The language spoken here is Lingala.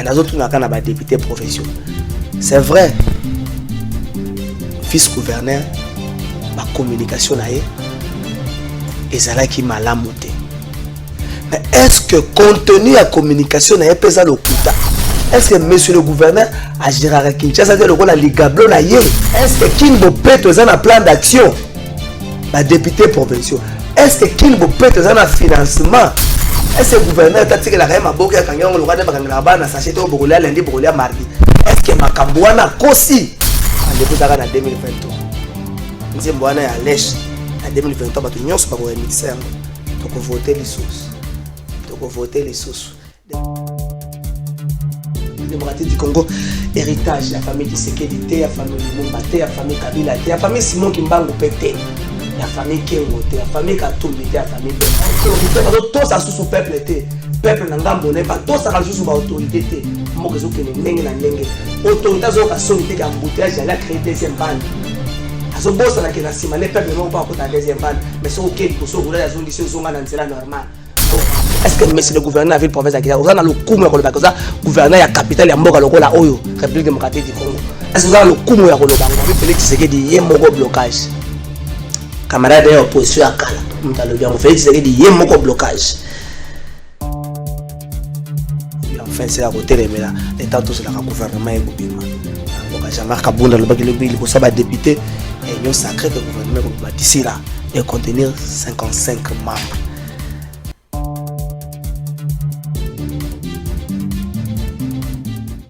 Mais dans autres, on a des députés professionnels. C'est vrai. Vice-gouverneur, la communication et ça là qui m'a lamoté. Mais est-ce que compte tenu de la communication n'a pas ça le coup? Est-ce que monsieur le gouverneur a géré Kinshasa le rôle à l'Igablo na yé? Est-ce que Kinbo peut être un plan d'action? La député provincial. Est-ce que Kinbo peut être un financement? Est-ce que le gouverneur a dit que la reine a beaucoup de kangang le roi de Bagangaba na sachet au Bogolia lundi Bogolia mardi? Est-ce que Makambouana Kosi en début d'année 2023? Nous sommes à l'èche en 2023 parce que nous sommes pas ministère. Donc voter les sources. Donc voter les sources. Démocratique du Congo, héritage, la famille Tshisekedi, la famille Lumumba, la famille Kabila, la famille Simon Kimbangu Pété, la famille Kengo, la famille Katumbi, la famille Benga. Tous ça sous peuple était. Peuple n'a pas bonné, pas tous ça sous autorité. Moi que je connais n'engue na n'engue. Autorité zo ka sonité ka embouteillage, elle a créé deuxième bande. Azo boss na kena sima les peuple non pas pour ta deuxième bande, mais c'est OK pour ça vous la zone d'ici zonga dans cela normal. Est-ce que monsieur le gouverneur avait province à vous avez le coup de la gouverneur à capitale ya mboka lokola oyo République démocratique du Congo? Est-ce que vous avez le coup de la Bango Félix Tshisekedi yé moko blocage? Camarade de opposition à Kala, mutalo bien Félix Tshisekedi yé moko blocage. Enfin c'est à côté de là, l'état tout c'est le gouvernement et gouvernement. Donc Jean-Marc Kabunda le baki le bill pour ça va député et nous sacré de gouvernement d'ici là et contenir 55 membres.